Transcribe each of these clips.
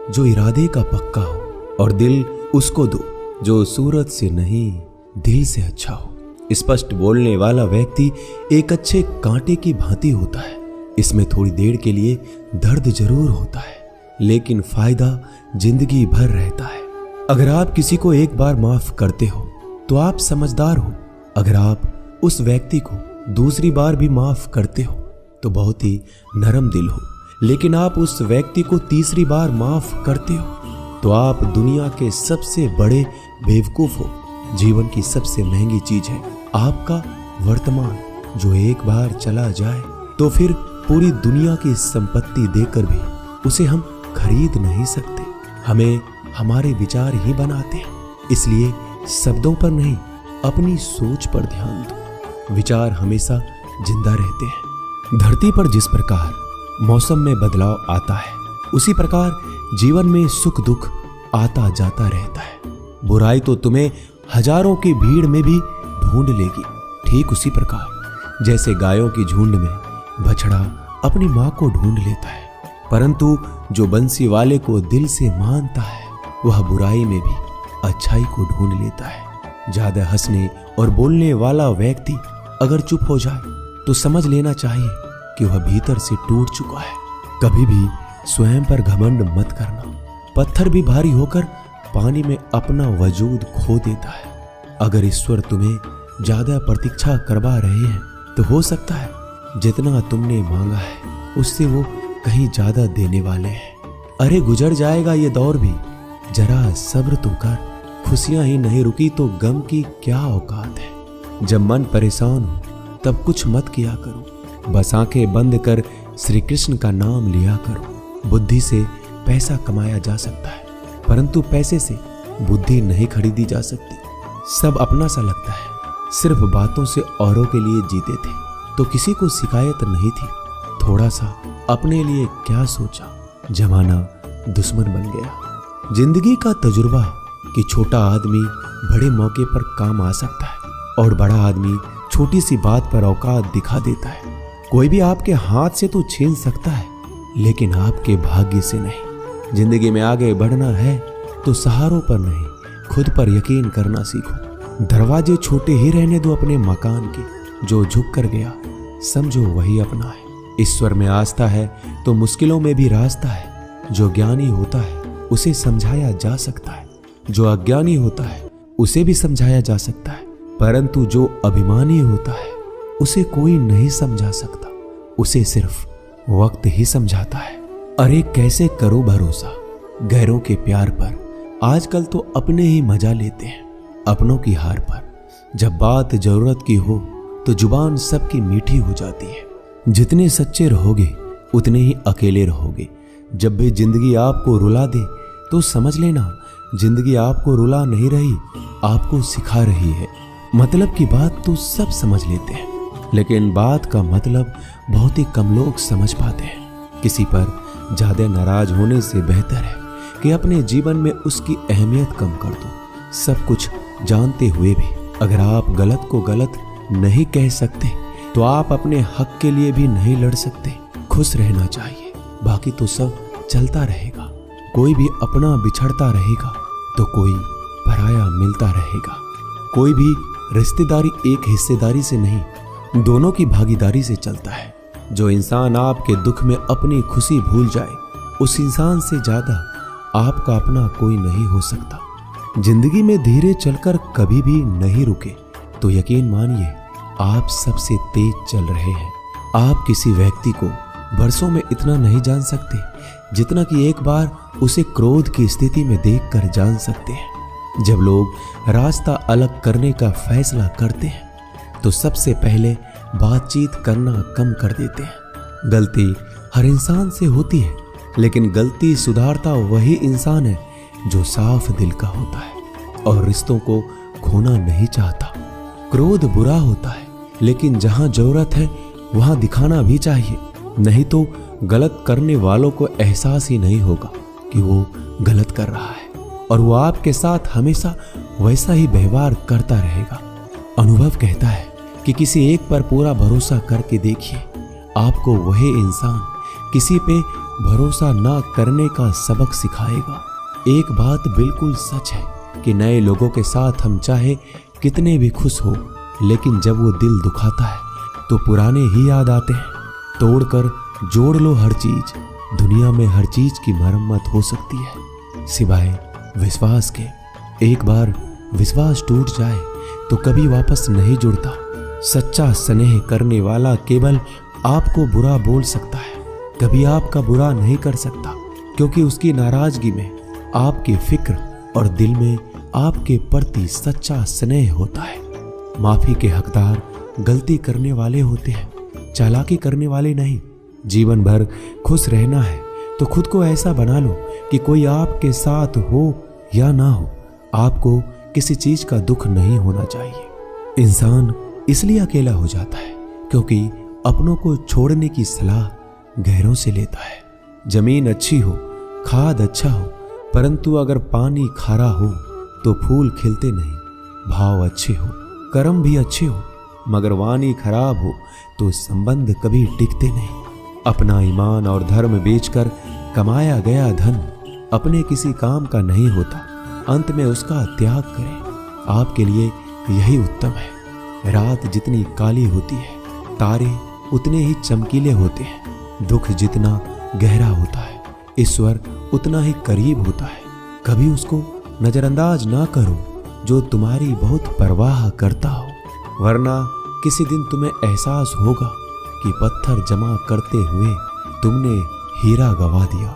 जो इरादे का पक्का हो, और दिल उसको दो जो सूरत से नहीं दिल से अच्छा हो। स्पष्ट बोलने वाला व्यक्ति एक अच्छे कांटे की भांति होता है। इसमें थोड़ी देर के लिए दर्द जरूर होता है, लेकिन फायदा जिंदगी भर रहता है। अगर आप किसी को एक बार माफ करते हो तो आप समझदार हो। अगर आप उस व्यक्ति को दूसरी बार भी माफ करते हो तो बहुत ही नरम दिल हो। लेकिन आप उस व्यक्ति को तीसरी बार माफ करते हो तो आप दुनिया के सबसे बड़े बेवकूफ हो। जीवन की सबसे महंगी चीज है आपका वर्तमान, जो एक बार चला जाए तो फिर पूरी दुनिया की संपत्ति देकर भी उसे हम खरीद नहीं सकते। हमें हमारे विचार ही बनाते हैं, इसलिए शब्दों पर नहीं अपनी सोच पर ध्यान दो। विचार हमेशा जिंदा रहते हैं। धरती पर जिस प्रकार मौसम में बदलाव आता है, उसी प्रकार जीवन में सुख दुख आता जाता रहता है। बुराई तो तुम्हें हजारों की भीड़ में भी ढूंढ लेगी। ठीक उसी प्रकार जैसे गायों की झुंड में बछड़ा अपनी मां को ढूंढ लेता है, परंतु जो बंसी वाले को दिल से मानता है वह बुराई में भी अच्छाई को ढूंढ लेता है। ज्यादा हंसने और बोलने वाला व्यक्ति अगर चुप हो जाए तो समझ लेना चाहिए कि वह भीतर से टूट चुका है। कभी भी स्वयं पर घमंड मत करना। पत्थर भी भारी होकर पानी में अपना वजूद खो देता है। अगर ईश्वर तुम्हें ज्यादा प्रतीक्षा करवा रहे हैं तो हो सकता है जितना तुमने मांगा है उससे वो कहीं ज्यादा देने वाले हैं। अरे गुजर जाएगा ये दौर भी, जरा सब्र तो कर। खुशियां ही नहीं रुकी तो गम की क्या औकात है। जब मन परेशान हो तब कुछ मत किया करो, बस आंखें बंद कर श्री कृष्ण का नाम लिया करो। बुद्धि से पैसा कमाया जा सकता है, परंतु पैसे से बुद्धि नहीं खरीदी जा सकती। सब अपना सा लगता है। सिर्फ बातों से औरों के लिए जीते थे तो किसी को शिकायत नहीं थी। थोड़ा सा अपने लिए क्या सोचा, जमाना दुश्मन बन गया। जिंदगी का तजुर्बा कि छोटा आदमी बड़े मौके पर काम आ सकता है और बड़ा आदमी छोटी सी बात पर औकात दिखा देता है। कोई भी आपके हाथ से तो छीन सकता है, लेकिन आपके भाग्य से नहीं। जिंदगी में आगे बढ़ना है तो सहारों पर नहीं, खुद पर यकीन करना सीखो। दरवाजे छोटे ही रहने दो अपने मकान के। जो झुक कर गया समझो वही अपना है। ईश्वर में आस्था है तो मुश्किलों में भी रास्ता है। जो ज्ञानी होता है उसे समझाया जा सकता है, जो अज्ञानी होता है उसे भी समझाया जा सकता है, परंतु जो अभिमानी होता है उसे कोई नहीं समझा सकता। उसे सिर्फ वक्त ही समझाता है। अरे कैसे करो भरोसा गैरों के प्यार पर। आजकल तो अपने ही मजा लेते हैं अपनों की हार पर। जब बात जरूरत की हो तो जुबान सबकी मीठी हो जाती है। जितने सच्चे रहोगे उतने ही अकेले रहोगे। जब भी जिंदगी आपको रुला दे तो समझ लेना जिंदगी आपको रुला नहीं रही, आपको सिखा रही है। मतलब की बात तो सब समझ लेते हैं, लेकिन बात का मतलब बहुत ही कम लोग समझ पाते हैं। किसी पर ज्यादा नाराज होने से बेहतर है कि अपने जीवन में उसकी अहमियत कम कर दो। सब कुछ जानते हुए भी अगर आप गलत को गलत नहीं कह सकते तो आप अपने हक के लिए भी नहीं लड़ सकते। खुश रहना चाहिए, बाकी तो सब चलता रहेगा। कोई भी अपना बिछड़ता रहेगा तो कोई पराया मिलता रहेगा। कोई भी रिश्तेदारी एक हिस्सेदारी से नहीं, दोनों की भागीदारी से चलता है। जो इंसान आपके दुख में अपनी खुशी भूल जाए, उस इंसान से ज्यादा आपका अपना कोई नहीं हो सकता। जिंदगी में धीरे चलकर कभी भी नहीं रुके तो यकीन मानिए आप सबसे तेज चल रहे हैं। आप किसी व्यक्ति को बरसों में इतना नहीं जान सकते जितना कि एक बार उसे क्रोध की स्थिति में देखकर जान सकते हैं। जब लोग रास्ता अलग करने का फैसला करते हैं तो सबसे पहले बातचीत करना कम कर देते हैं। गलती हर इंसान से होती है, लेकिन गलती सुधारता वही इंसान है जो साफ दिल का होता है और रिश्तों को खोना नहीं चाहता। क्रोध बुरा होता है, लेकिन जहां जरूरत है वहां दिखाना भी चाहिए, नहीं तो गलत करने वालों को एहसास ही नहीं होगा कि वो गलत कर रहा है और वो आपके साथ हमेशा वैसा ही व्यवहार करता रहेगा। अनुभव कहता है कि किसी एक पर पूरा भरोसा करके देखिए, आपको वही इंसान किसी पे भरोसा ना करने का सबक सिखाएगा। एक बात बिल्कुल सच है कि नए लोगों के साथ हम चाहे कितने भी खुश हो, लेकिन जब वो दिल दुखाता है तो पुराने ही याद आते हैं। तोड़कर जोड़ लो हर चीज, दुनिया में हर चीज की मरम्मत हो सकती है सिवाय विश्वास के। एक बार विश्वास टूट जाए तो कभी वापस नहीं जुड़ता। सच्चा स्नेह करने वाला केवल आपको बुरा बोल सकता है, कभी आपका बुरा नहीं कर सकता, क्योंकि उसकी नाराजगी में आपकी फिक्र और दिल में आपके प्रति सच्चा स्नेह होता है। माफी के हकदार गलती करने वाले होते हैं, चालाकी करने वाले नहीं। जीवन भर खुश रहना है तो खुद को ऐसा बना लो कि कोई आपके साथ हो या ना हो, आपको किसी चीज का दुख नहीं होना चाहिए। इंसान इसलिए अकेला हो जाता है क्योंकि अपनों को छोड़ने की सलाह गैरों से लेता है। जमीन अच्छी हो, खाद अच्छा हो, परंतु अगर पानी खारा हो तो फूल खिलते नहीं। भाव अच्छे हो, कर्म भी अच्छे हो, मगर वाणी खराब हो तो संबंध कभी टिकते नहीं। अपना ईमान और धर्म बेचकर कमाया गया धन अपने किसी काम का नहीं होता, अंत में उसका त्याग करें। आपके लिए यही उत्तम है। रात जितनी काली होती है, तारे उतने ही चमकीले होते हैं। दुख जितना गहरा होता है, ईश्वर उतना ही करीब होता है। कभी उसको नजरअंदाज ना करो जो तुम्हारी बहुत परवाह करता हो, वरना किसी दिन तुम्हें एहसास होगा कि पत्थर जमा करते हुए तुमने हीरा गवा दिया।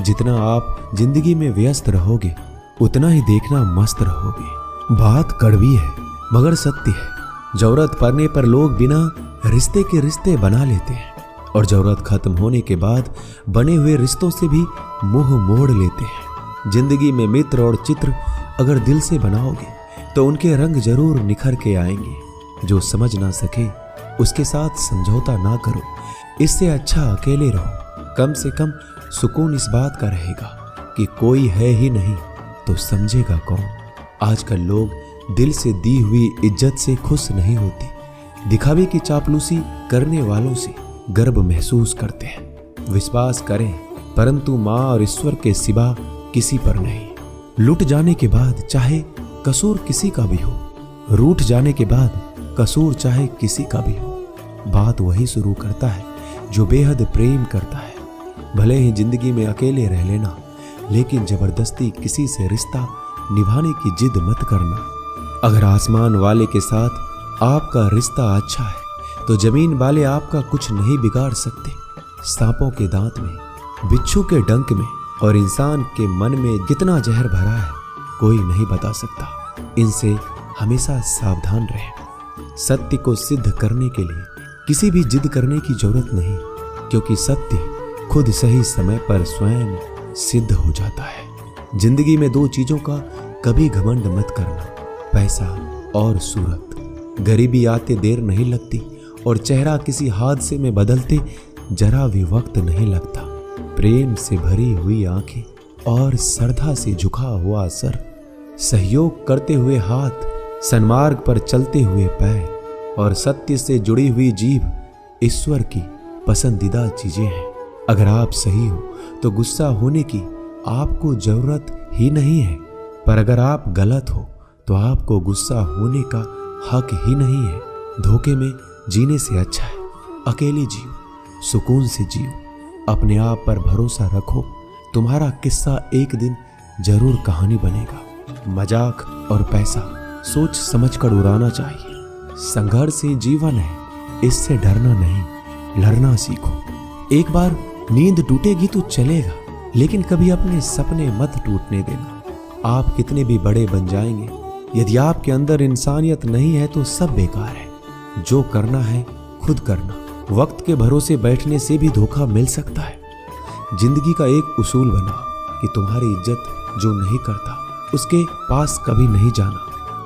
जितना आप जिंदगी में व्यस्त रहोगे उतना ही देखना मस्त रहोगे। बात कड़वी है मगर सत्य है। जरूरत पड़ने पर लोग बिना रिश्ते के रिश्ते बना लेते हैं और जरूरत खत्म होने के बाद बने हुए रिश्तों से भी मुंह मोड़ लेते हैं। जिंदगी में मित्र और चित्र अगर दिल से बनाओगे तो उनके रंग जरूर निखर के आएंगे। जो समझ ना सके उसके साथ समझौता ना करो, इससे अच्छा अकेले रहो। कम से कम सुकून इस बात का रहेगा कि कोई है ही नहीं तो समझेगा कौन। आजकल लोग दिल से दी हुई इज्जत से खुश नहीं होते, दिखावे की चापलूसी करने वालों से गर्व महसूस करते हैं। विश्वास करें परंतु माँ और ईश्वर के सिवा किसी पर नहीं। लुट जाने के बाद चाहे कसूर किसी का भी हो, रूठ जाने के बाद कसूर चाहे किसी का भी हो, बात वही शुरू करता है जो बेहद प्रेम करता है। भले ही जिंदगी में अकेले रह लेना, लेकिन जबरदस्ती किसी से रिश्ता निभाने की जिद मत करना। अगर आसमान वाले के साथ आपका रिश्ता अच्छा है तो जमीन वाले आपका कुछ नहीं बिगाड़ सकते। सांपों के दांत में, बिच्छू के डंक में और इंसान के मन में कितना जहर भरा है कोई नहीं बता सकता। इनसे हमेशा सावधान रहें। सत्य को सिद्ध करने के लिए किसी भी जिद करने की जरूरत नहीं, क्योंकि सत्य खुद सही समय पर स्वयं सिद्ध हो जाता है। जिंदगी में दो चीजों का कभी घमंड मत करना, पैसा और सूरत। गरीबी आते देर नहीं लगती और चेहरा किसी हादसे में बदलते जरा भी वक्त नहीं लगता। प्रेम से भरी हुई आंखें और श्रद्धा से झुका हुआ सर, सहयोग करते हुए हाथ, सन्मार्ग पर चलते हुए पैर और सत्य से जुड़ी हुई जीभ ईश्वर की पसंदीदा चीजें हैं। अगर आप सही हो तो गुस्सा होने की आपको जरूरत ही नहीं है, पर अगर आप गलत हो तो आपको गुस्सा होने का हक ही नहीं है। धोखे में जीने से अच्छा है अकेले जियो, सुकून से जियो, अपने आप पर भरोसा रखो। तुम्हारा किस्सा एक दिन जरूर कहानी बनेगा। मजाक और पैसा सोच समझकर उड़ाना चाहिए। संघर्ष ही जीवन है, इससे डरना नहीं, लड़ना सीखो। एक बार नींद टूटेगी तो चलेगा, लेकिन कभी अपने सपने मत टूटने देना। आप कितने भी बड़े बन जाएंगे, यदि आपके अंदर इंसानियत नहीं है तो सब बेकार है। जो करना है खुद करना। वक्त के भरोसे बैठने से भी धोखा मिल सकता है। जिंदगी का एक उसूल बनाओ कि तुम्हारी इज्जत जो नहीं करता उसके पास कभी नहीं जाना,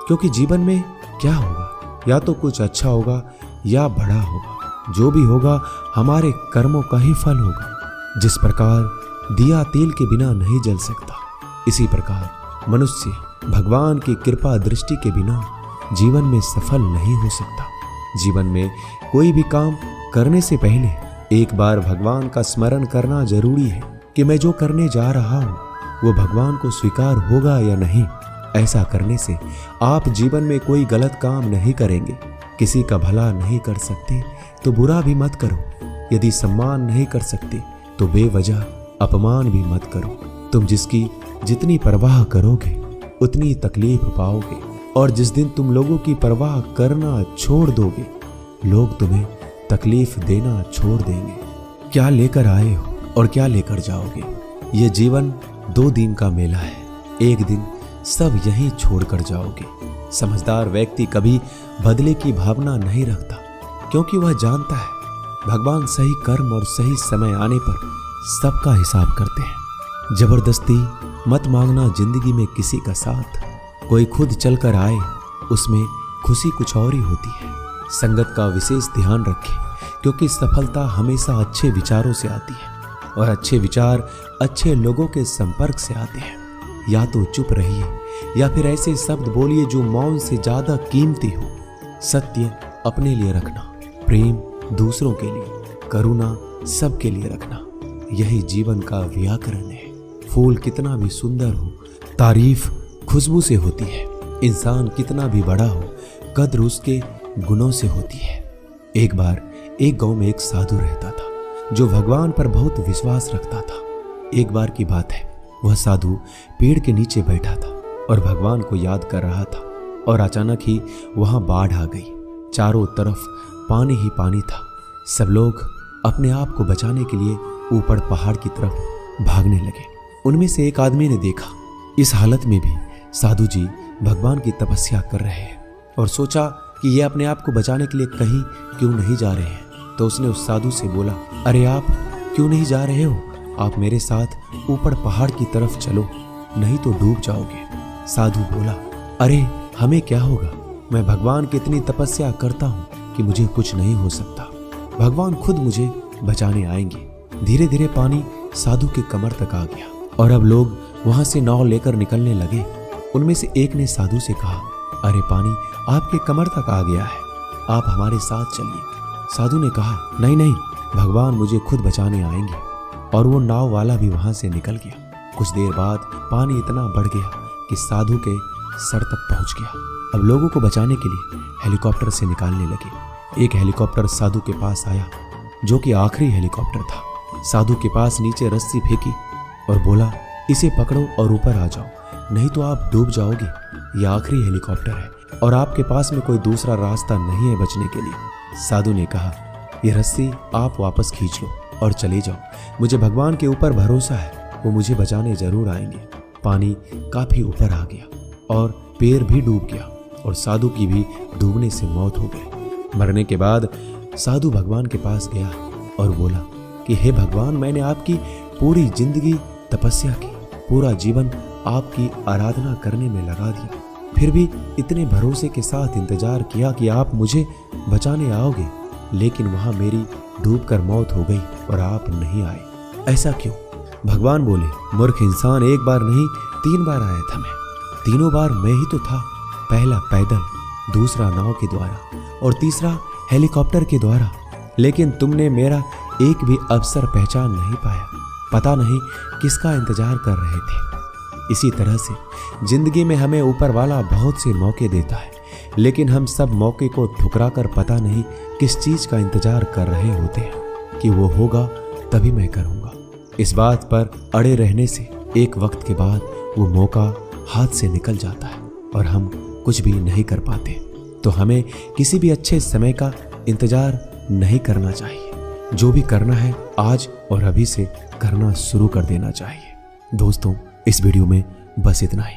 क्योंकि जीवन में क्या होगा, या तो कुछ अच्छा होगा या बड़ा होगा। जो भी होगा हमारे कर्मों का ही फल होगा। जिस प्रकार दिया तेल के बिना नहीं जल सकता, इसी प्रकार मनुष्य भगवान की कृपा दृष्टि के बिना जीवन में सफल नहीं हो सकता। जीवन में कोई भी काम करने से पहले एक बार भगवान का स्मरण करना जरूरी है कि मैं जो करने जा रहा हूं वो भगवान को स्वीकार होगा या नहीं। ऐसा करने से आप जीवन में कोई गलत काम नहीं करेंगे। किसी का भला नहीं कर सकते तो बुरा भी मत करो। यदि सम्मान नहीं कर सकते तो बेवजह अपमान भी मत करो। तुम जिसकी जितनी परवाह करोगे उतनी तकलीफ पाओगे, और जिस दिन तुम लोगों की परवाह करना छोड़ दोगे लोग तुम्हें तकलीफ देना छोड़ देंगे। क्या लेकर आए हो और क्या लेकर जाओगे? ये जीवन 2 दिन का मेला है। एक दिन सब यहीं छोड़कर जाओगे। समझदार व्यक्ति कभी बदले की भावना नहीं रखता, क्योंकि वह जानता है भगवान सही कर्म और सही समय आने पर सबका हिसाब करते हैं। जबरदस्ती मत मांगना जिंदगी में किसी का साथ। कोई खुद चलकर आए उसमें खुशी कुछ और ही होती है। संगत का विशेष ध्यान रखें, क्योंकि सफलता हमेशा अच्छे विचारों से आती है और अच्छे विचार अच्छे लोगों के संपर्क से आते हैं। या तो चुप रहिए या फिर ऐसे शब्द बोलिए जो मौन से ज्यादा कीमती हो। सत्य अपने लिए रखना, प्रेम दूसरों के लिए, करुणा सबके लिए रखना, यही जीवन का व्याकरण है। फूल कितना भी सुंदर हो, तारीफ खुशबू से होती है। इंसान कितना भी बड़ा हो, कद्र उसके गुणों से होती है। एक बार एक गांव में एक साधु रहता था जो भगवान पर बहुत विश्वास रखता था। एक बार की बात है, वह साधु पेड़ के नीचे बैठा था और भगवान को याद कर रहा था, और अचानक ही वहां बाढ़ आ गई। चारों तरफ पानी ही पानी था। सब लोग अपने आप को बचाने के लिए ऊपर पहाड़ की तरफ भागने लगे। उनमें से एक आदमी ने देखा इस हालत में भी साधु जी भगवान की तपस्या कर रहे हैं, और सोचा कि ये अपने आप को बचाने के लिए कहीं क्यों नहीं जा रहे हैं। तो उसने उस साधु से बोला, अरे आप क्यों नहीं जा रहे हो? आप मेरे साथ ऊपर पहाड़ की तरफ चलो, नहीं तो डूब जाओगे। साधु बोला, अरे हमें क्या होगा? मैं भगवान की इतनी तपस्या करता हूँ कि मुझे कुछ नहीं हो सकता। भगवान खुद मुझे बचाने आएंगे। धीरे धीरे पानी साधु के कमर तक आ गया और अब लोग वहां से नाव लेकर निकलने लगे। उनमें से एक ने साधु से कहा, अरे पानी आपके कमर तक आ गया है, आप हमारे साथ चलिए। साधु ने कहा, नहीं नहीं, भगवान मुझे खुद बचाने आएंगे। और वो नाव वाला भी वहां से निकल गया। कुछ देर बाद पानी इतना बढ़ गया कि साधु के सर तक पहुंच गया। अब लोगों को बचाने के लिए हेलीकॉप्टर से निकालने लगे। एक हेलीकॉप्टर साधु के पास आया, जो कि आखिरी हेलीकॉप्टर था। साधु के पास नीचे रस्सी फेंकी और बोला, इसे पकड़ो और ऊपर आ जाओ, नहीं तो आप डूब जाओगे। यह आखिरी हेलीकॉप्टर है और आपके पास में कोई दूसरा रास्ता नहीं है बचने के लिए। साधु ने कहा, यह रस्सी आप वापस खींच लो और चले जाओ। मुझे भगवान के ऊपर भरोसा है, वो मुझे बचाने जरूर आएंगे। पानी काफी ऊपर आ गया और पैर भी डूब गया और साधु की भी डूबने से मौत हो गई। मरने के बाद साधु भगवान के पास गया और बोला कि हे भगवान, मैंने आपकी पूरी जिंदगी तपस्या की, पूरा जीवन आपकी आराधना करने में लगा दिया, फिर भी इतने भरोसे के साथ इंतजार किया कि आप मुझे बचाने आओगे, लेकिन वहां मेरी डूबकर मौत हो गई और आप नहीं आए। ऐसा क्यों? भगवान बोले, मूर्ख इंसान, एक बार नहीं 3 बार आया था मैं। तीनों बार मैं ही तो था। पहला पैदल, दूसरा नाव के द्वारा और तीसरा हेलीकॉप्टर के द्वारा, लेकिन तुमने मेरा एक भी अवसर पहचान नहीं पाया। पता नहीं किसका इंतजार कर रहे थे। इसी तरह से जिंदगी में हमें ऊपर वाला बहुत से मौके देता है, लेकिन हम सब मौके को ठुकराकर पता नहीं किस चीज का इंतजार कर रहे होते हैं कि वो होगा तभी मैं करूंगा। इस बात पर अड़े रहने से एक वक्त के बाद वो मौका हाथ से निकल जाता है और हम कुछ भी नहीं कर पाते। तो हमें किसी भी अच्छे समय का इंतजार नहीं करना चाहिए। जो भी करना है आज और अभी से करना शुरू कर देना चाहिए। दोस्तों, इस वीडियो में बस इतना ही।